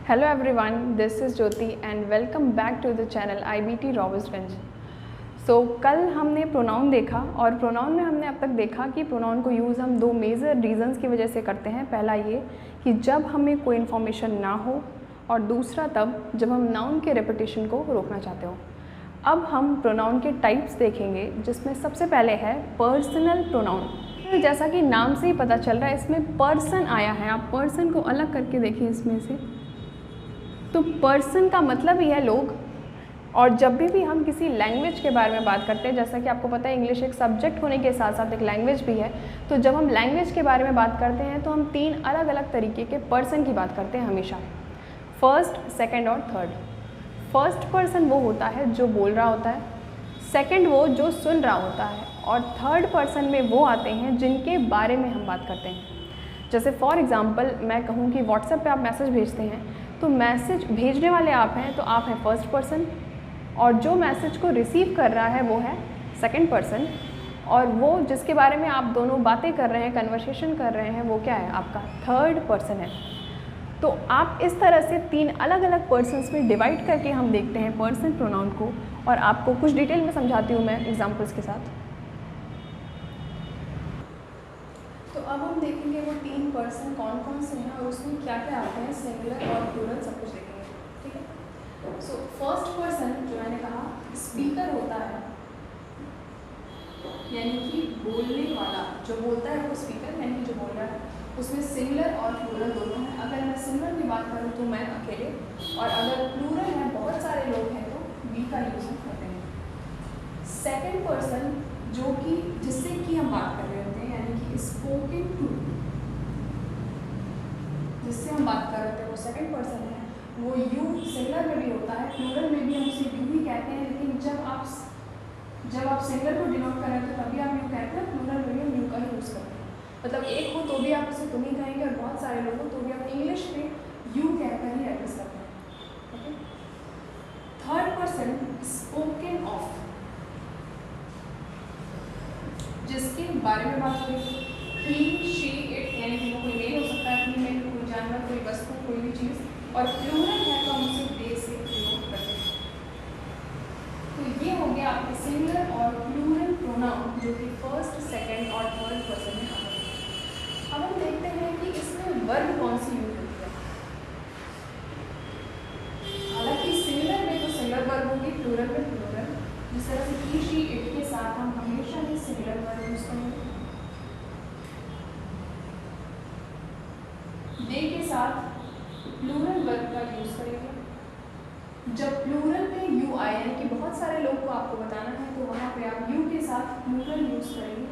Hello everyone, this is Jyoti and welcome back to the channel IBT Robertsganj. कल हमने pronoun देखा और pronoun में हमने अब तक देखा कि प्रोनाउन को यूज़ हम दो मेजर रीजंस की वजह से करते हैं। पहला ये कि जब हमें कोई इन्फॉर्मेशन ना हो और दूसरा तब जब हम नाउन के रेपिटेशन को रोकना चाहते हो। अब हम प्रोनाउन के टाइप्स देखेंगे जिसमें सबसे पहले है पर्सनल प्रोनाउन। जैसा कि नाम से ही पता चल रहा है इसमें पर्सन आया है, आप पर्सन को अलग करके देखिए इसमें से, तो पर्सन का मतलब ही है लोग। और जब भी हम किसी लैंग्वेज के बारे में बात करते हैं, जैसा कि आपको पता है इंग्लिश एक सब्जेक्ट होने के साथ साथ एक लैंग्वेज भी है, तो जब हम लैंग्वेज के बारे में बात करते हैं तो हम तीन अलग अलग तरीके के पर्सन की बात करते हैं हमेशा, फर्स्ट, सेकंड और थर्ड। फर्स्ट पर्सन वो होता है जो बोल रहा होता है, सेकंड वो जो सुन रहा होता है, और थर्ड पर्सन में वो आते हैं जिनके बारे में हम बात करते हैं। जैसे फॉर एग्ज़ाम्पल मैं कहूँ कि व्हाट्सएप पे आप मैसेज भेजते हैं, तो मैसेज भेजने वाले आप हैं तो आप हैं फर्स्ट पर्सन, और जो मैसेज को रिसीव कर रहा है वो है सेकंड पर्सन, और वो जिसके बारे में आप दोनों बातें कर रहे हैं, कन्वर्सेशन कर रहे हैं, वो क्या है, आपका थर्ड पर्सन है। तो आप इस तरह से तीन अलग अलग पर्सन्स में डिवाइड करके हम देखते हैं पर्सन प्रोनाउन को, और आपको कुछ डिटेल में समझाती हूँ मैं एग्जाम्पल्स के साथ। तो अब हम देखेंगे वो तीन पर्सन कौन कौन से हैं और उसमें क्या क्या आते हैं, सिंगुलर और प्लूरल सब कुछ देखेंगे, ठीक है। सो फर्स्ट पर्सन जो मैंने कहा स्पीकर होता है, यानी कि बोलने वाला, जो बोलता है वो स्पीकर, यानी कि जो बोल रहा है। उसमें सिंगुलर और प्लूरल दोनों हैं। अगर मैं सिंगुलर की बात करूँ तो मैं अकेले, और अगर प्लूरल है बहुत सारे लोग हैं तो वी का यूज़ हम करते हैं। सेकंड पर्सन जो कि जिससे कि हम बात कर रहे होते हैं, यानी कि स्पोकन टू, जिससे हम बात कर रहे थे वो सेकंड पर्सन है। वो यू सिंगुलर में भी होता है, प्लूरल में भी हम उसे यू ही कहते हैं, लेकिन जब आप सिंगुलर को डिनोट कर रहे हैं तो तभी आप यू कहते हैं, प्लूरल में भी हम यू का ही यूज़ करते हैं। मतलब एक हो तो भी आप उसे तुम ही कहेंगे, और बहुत सारे लोग हो तो भी आप इंग्लिश में यू कहकर ही एड्रेस करते हैं, okay. Third person spoken of, जिसके बारे में बात करें, ही, शी, इट, यानी कि वो कोई मेल हो सकता है, फीमेल, कोई जानवर, कोई वस्तु, कोई भी चीज़, और प्लूरल है तो हम उसे दे से प्रयोग करते हैं। तो ये हो गया आपके सिंगुलर और प्लूरल प्रोनाउन जो कि फर्स्ट, सेकंड और थर्ड पर्सन में आते हैं। अब हम देखते हैं कि इसमें वर्ब कौन सी यूज होती है। हालांकि सिंगुलर में तो सिंगुलर वर्ब होगी, प्लूरल में प्लूरल। जिस तरह से ही, शी, इट के साथ हम हमेशा ही सिंगुलर वर्ब यूज करेंगे। दे के साथ प्लूरल वर्ब का यूज करेंगे। जब प्लूरल में यू आए, यानी कि बहुत सारे लोग को आपको बताना है, तो वहाँ पे आप यू के साथ प्लूरल यूज करेंगे।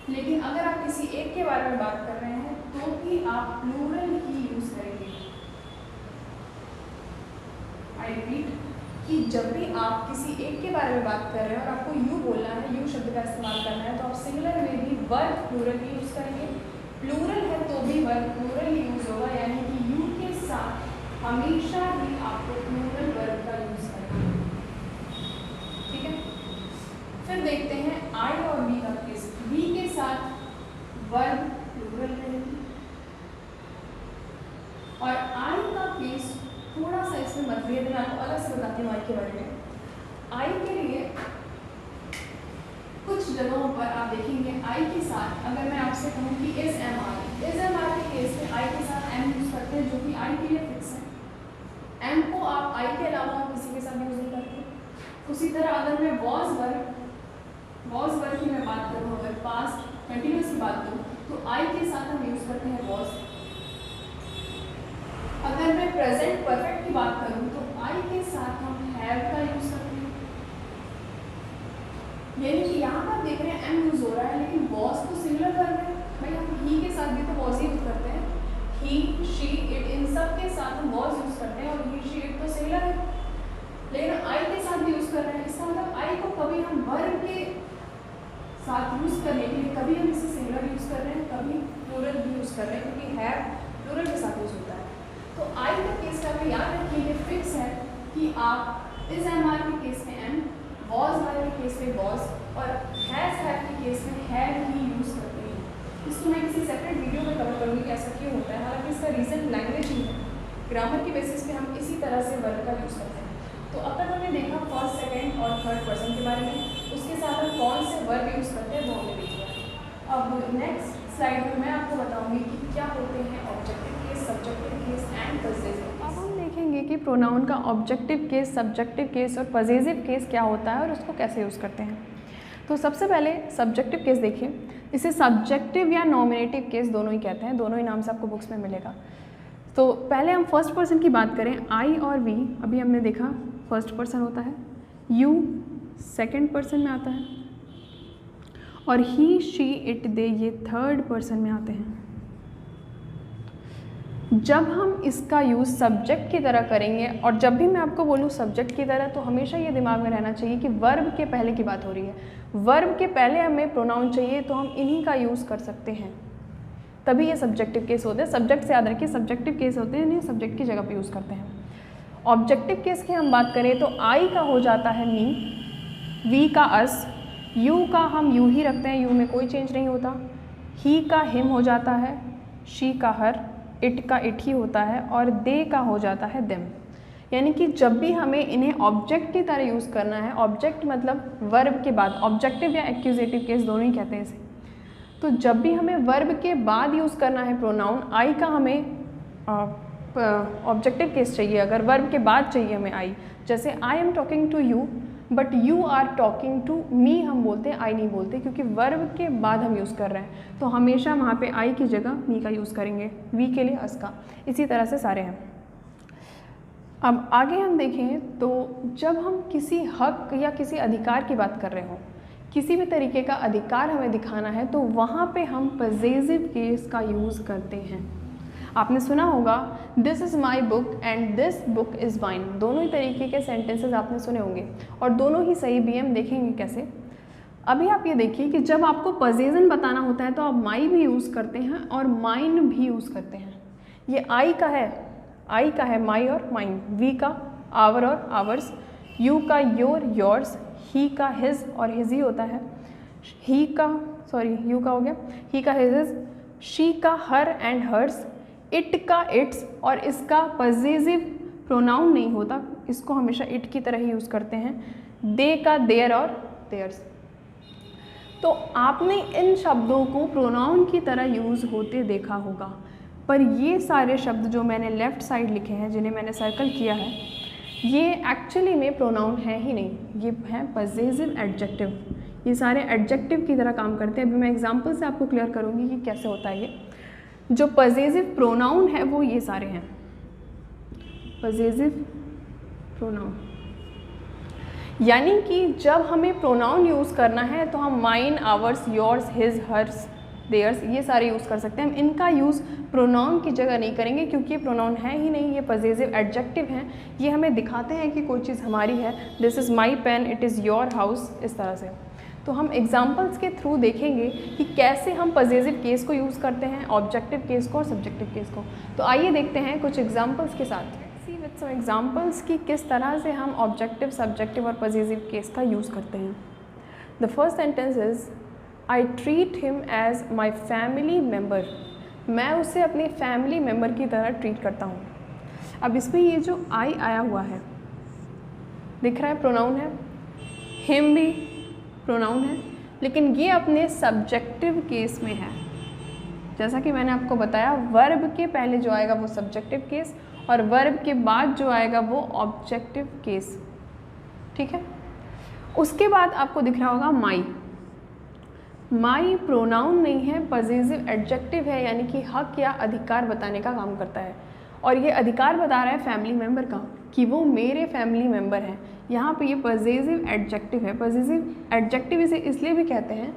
लेकिन अगर आप किसी एक के बारे में बात कर रहे हैं तो भी आप प्लूरल ही यूज करेंगे। आई रिपीट कि जब भी आप किसी एक के बारे में बात कर रहे हैं और आपको यू बोलना है, यू शब्द का इस्तेमाल करना है, तो आप सिंगुलर में भी वर्ब प्लूरल ही यूज करेंगे। प्लूरल है तो भी वर्ब प्लूरल ही यूज होगा, यानी कि यू के साथ हमेशा ही आपको प्लूरल वर्ब का यूज करना है, ठीक है। फिर देखते हैं आई और वी का केस। वी के साथ वर्ब प्लूरल रहेगी, और आई का केस थोड़ा सा इसमें मतभेद है, मैं आपको अलग से बताती हूँ आई के बारे में। आई के लिए कुछ जगहों पर आप देखेंगे आई के साथ, अगर मैं आपसे कहूँ कि इज एम आर के केस में आई के साथ एम यूज करते हैं, जो कि आई के लिए फिक्स है। एम को आप आई के अलावा किसी के साथ यूज नहीं करते। उसी तरह अगर मैं वॉज वर्ब की मैं बात करूँ, अगर पास्ट कंटिन्यूस की बात करूँ, तो आई के साथ हम यूज करते हैं वॉज। अगर मैं प्रेजेंट परफेक्ट की बात करूँ तो आई के साथ हम हैव का यूज करते हैं। यानी कि यहाँ पर देख रहे हैं एम यूज हो रहा है, लेकिन वॉज तो सिंगुलर वर्ब है भाई, हम ही के साथ भी तो वॉज ही यूज करते हैं। ही, शी, इट, इन सब के साथ हम वॉज यूज करते हैं, और ही, शी, इट तो सिंगुलर है, लेकिन आई के साथ भी यूज कर रहे हैं। इसका मतलब आई को कभी हम वर्ब के साथ यूज करने के लिए कभी हम इसे सिंगुलर यूज कर रहे हैं, कभी प्लूरल भी यूज कर रहे हैं, क्योंकि हैव प्लूरल के साथ यूज होता है। तो आई का केस का हमें याद रखिए, ये फिक्स है कि आप इज एम आर के केस में एम, वॉज वाले के केस में वॉज, और हैज हैव के केस में हैव ही यूज करते हैं। इसको मैं किसी सेपरेट वीडियो में कवर करूँगी कि ऐसा क्यों होता है। हालांकि इसका रीज़न लैंग्वेज ही है, ग्रामर की बेसिस पे हम इसी तरह से वर्ब का यूज़ करते हैं। तो अब तक हमने देखा फर्स्ट, सेकंड और थर्ड पर्सन के बारे में, उसके साथ हम कौन से वर्ब यूज़ करते हैं वो हमने देख लिया। अब नेक्स्ट स्लाइड में मैं आपको बताऊंगी कि क्या होते हैं objective case, subjective case and possessive. अब हम देखेंगे कि प्रोनाउन का ऑब्जेक्टिव केस, सब्जेक्टिव केस और पजेसिव केस क्या होता है और उसको कैसे यूज़ करते हैं। तो सबसे पहले सब्जेक्टिव केस देखिए, इसे सब्जेक्टिव या नॉमिनेटिव केस दोनों ही कहते हैं, दोनों ही नाम से आपको बुक्स में मिलेगा। तो पहले हम फर्स्ट पर्सन की बात करें, आई और वी अभी हमने देखा फर्स्ट पर्सन होता है, यू सेकंड पर्सन में आता है और ही, शी, इट, दे ये थर्ड पर्सन में आते हैं। जब हम इसका यूज़ सब्जेक्ट की तरह करेंगे और जब भी मैं आपको बोलूँ सब्जेक्ट की तरह, तो हमेशा ये दिमाग में रहना चाहिए कि वर्ब के पहले की बात हो रही है। वर्ब के पहले हमें प्रोनाउन चाहिए तो हम इन्हीं का यूज़ कर सकते हैं, तभी ये सब्जेक्टिव केस होते हैं। सब्जेक्ट से याद रखिए, सब्जेक्टिव केस होते हैं, इन्हें सब्जेक्ट की जगह पे यूज़ करते हैं। ऑब्जेक्टिव केस की हम बात करें तो आई का हो जाता है मी, वी का अस, यू का हम यू ही रखते हैं, यू में कोई चेंज नहीं होता, ही का हिम हो जाता है, शी का हर, इट का इट ही होता है और दे का हो जाता है देम। यानी कि जब भी हमें इन्हें ऑब्जेक्ट की तरह यूज़ करना है, ऑब्जेक्ट मतलब वर्ब के बाद, ऑब्जेक्टिव या एक्यूजेटिव केस दोनों ही कहते हैं इसे। तो जब भी हमें वर्ब के बाद यूज़ करना है प्रोनाउन, आई का हमें ऑब्जेक्टिव केस चाहिए। अगर वर्ब के बाद चाहिए हमें आई, जैसे I am talking to you but you are talking to me हम बोलते हैं, आई नहीं बोलते, क्योंकि वर्ब के बाद हम यूज़ कर रहे हैं, तो हमेशा वहाँ पे आई की जगह मी का यूज़ करेंगे, वी के लिए अस का। इसी तरह से सारे हैं। अब आगे हम देखें तो जब हम किसी हक या किसी अधिकार की बात कर रहे हों, किसी भी तरीके का अधिकार हमें दिखाना है, तो वहाँ पे हम पजेसिव केस का यूज़ करते हैं। आपने सुना होगा this is my book and this book is mine, दोनों ही तरीके के सेंटेंसेस आपने सुने होंगे और दोनों ही सही भी हम देखेंगे कैसे। अभी आप ये देखिए कि जब आपको पजेसन बताना होता है तो आप माई भी यूज़ करते हैं और माइन भी यूज़ करते हैं। ये आई का है माई और माइन, वी का आवर और आवर्स, यू का योर योर्स, ही का हिज और हिज ही होता है, यू का हो गया, ही का हिज, शी का हर एंड हर्स, इट का इट्स और इसका पजेसिव प्रोनाउन नहीं होता, इसको हमेशा इट की तरह ही यूज़ करते हैं, दे का देयर और देयर्स। तो आपने इन शब्दों को प्रोनाउन की तरह यूज़ होते देखा होगा, पर ये सारे शब्द जो मैंने लेफ़्ट साइड लिखे हैं, जिन्हें मैंने सर्कल किया है, ये एक्चुअली में प्रोनाउन है ही नहीं, ये है पजेसिव एडजेक्टिव। ये सारे एडजेक्टिव की तरह काम करते हैं। अभी मैं एग्जांपल से आपको क्लियर करूँगी कि कैसे होता है ये। जो पजेसिव प्रोनाउन है वो ये सारे हैं, पजेसिव प्रोनाउन, यानी कि जब हमें प्रोनाउन यूज़ करना है तो हम mine, ours, yours, his, hers, theirs ये सारे यूज़ कर सकते हैं। हम इनका यूज़ प्रोनाउन की जगह नहीं करेंगे क्योंकि ये प्रोनाउन है ही नहीं, ये पजेसिव एडजेक्टिव हैं। ये हमें दिखाते हैं कि कोई चीज़ हमारी है, this is my pen, it is your house, इस तरह से। तो हम एग्जाम्पल्स के थ्रू देखेंगे कि कैसे हम पजेसिव केस को यूज़ करते हैं, ऑब्जेक्टिव केस को और सब्जेक्टिव केस को। तो आइए देखते हैं कुछ एग्जाम्पल्स के साथ, सी विद सम एग्जाम्पल्स कि किस तरह से हम ऑब्जेक्टिव, सब्जेक्टिव और पजेसिव केस का यूज़ करते हैं। The first sentence is I treat him as my family member, मैं उसे अपने फैमिली मेम्बर की तरह ट्रीट करता हूँ। अब इसमें ये जो आई आया हुआ है दिख रहा है, प्रोनाउन है, हिम भी प्रोनाउन है, लेकिन ये अपने सब्जेक्टिव केस में है। जैसा कि मैंने आपको बताया, वर्ब के पहले जो आएगा वो सब्जेक्टिव केस और वर्ब के बाद जो आएगा वो ऑब्जेक्टिव केस, ठीक है। उसके बाद आपको दिख रहा होगा माई, माई प्रोनाउन नहीं है, पजेसिव एडजेक्टिव है, यानी कि हक या अधिकार बताने का काम करता है। और ये अधिकार बता रहा है फैमिली मेम्बर का कि वो मेरे फैमिली मेम्बर हैं। यहाँ पे ये पजेसिव एडजेक्टिव है। पजेसिव एडजेक्टिव इसे इसलिए भी कहते हैं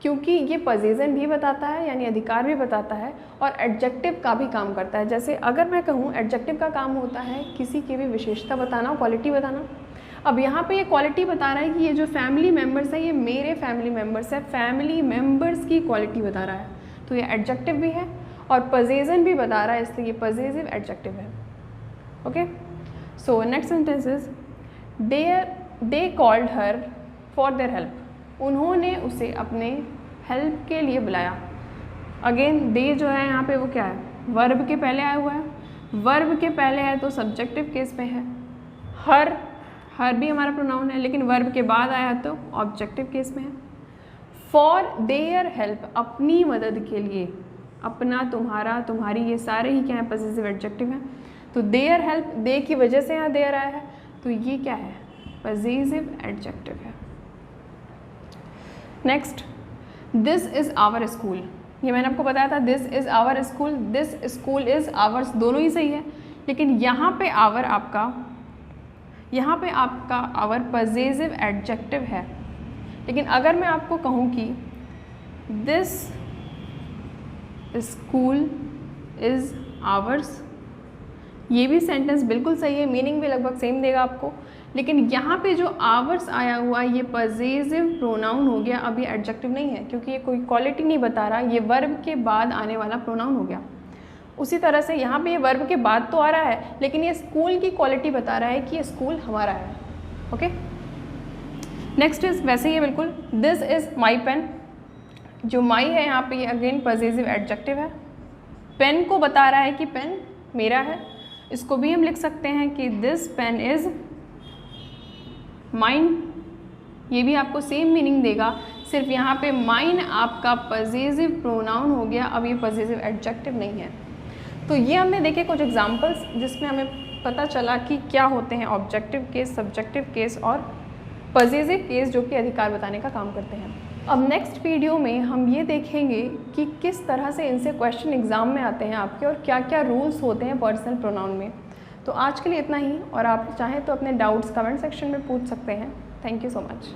क्योंकि ये पजेसन भी बताता है, यानी अधिकार भी बताता है, और एडजेक्टिव का भी काम करता है। जैसे अगर मैं कहूँ एडजेक्टिव का काम होता है किसी की भी विशेषता बताना, क्वालिटी बताना। अब यहाँ पे ये क्वालिटी बता रहा है कि ये जो फैमिली मेम्बर्स हैं ये मेरे फैमिली मेम्बर्स हैं, फैमिली मेम्बर्स की क्वालिटी बता रहा है, तो ये एडजेक्टिव भी है और पजेसन भी बता रहा है, इसलिए ये पजेसिव एडजेक्टिव है। Okay, so next sentence is they called her for their help, उन्होंने उसे अपने हेल्प के लिए बुलाया। अगेन दे जो है यहाँ पे वो क्या है, वर्ब के पहले आया हुआ है, वर्ब के पहले है तो सब्जेक्टिव केस में है। हर भी हमारा प्रोनाउन है, लेकिन वर्ब के बाद आया तो ऑब्जेक्टिव केस में है। फॉर देयर हेल्प, अपनी मदद के लिए, अपना, तुम्हारा, तुम्हारी, ये सारे ही क्या है, पॉसेसिव एडजेक्टिव हैं। तो देयर हेल्प, दे की वजह से यहाँ देयर आया है, तो ये क्या है, पॉसेसिव एडजेक्टिव है। Next, this is our school, ये मैंने आपको बताया था, this is our school, this school is ours, दोनों ही सही है, लेकिन यहाँ पे आवर आपका आवर पॉसेसिव एडजेक्टिव है। लेकिन अगर मैं आपको कहूँ कि दिस स्कूल इज़ आवर्स, ये भी सेंटेंस बिल्कुल सही है, मीनिंग भी लगभग सेम देगा आपको, लेकिन यहाँ पे जो आवर्स आया हुआ ये पॉसेसिव प्रोनाउन हो गया, अब ये एडजेक्टिव नहीं है, क्योंकि ये कोई क्वालिटी नहीं बता रहा, ये वर्ब के बाद आने वाला प्रोनाउन हो गया। उसी तरह से यहाँ पे ये वर्ब के बाद तो आ रहा है, लेकिन ये स्कूल की क्वालिटी बता रहा है कि ये स्कूल हमारा है। ओके, नेक्स्ट इज वैसे ही है बिल्कुल, दिस इज़ माई पेन, जो माई है यहाँ पे ये अगेन पॉसेसिव एडजेक्टिव है। पेन को बता रहा है कि पेन मेरा है, इसको भी हम लिख सकते हैं कि दिस पेन इज़ माइन, ये भी आपको सेम मीनिंग देगा, सिर्फ यहाँ पे माइन आपका पॉसेसिव प्रोनाउन हो गया, अब ये पॉसेसिव एडजेक्टिव नहीं है। तो ये हमने देखे कुछ एग्जांपल्स जिसमें हमें पता चला कि क्या होते हैं ऑब्जेक्टिव केस, सब्जेक्टिव केस और पॉसेसिव केस, जो कि अधिकार बताने का काम करते हैं। अब नेक्स्ट वीडियो में हम ये देखेंगे कि किस तरह से इनसे क्वेश्चन एग्ज़ाम में आते हैं आपके, और क्या क्या रूल्स होते हैं पर्सनल प्रोनाउन में। तो आज के लिए इतना ही, और आप चाहें तो अपने डाउट्स कमेंट सेक्शन में पूछ सकते हैं। Thank you so much.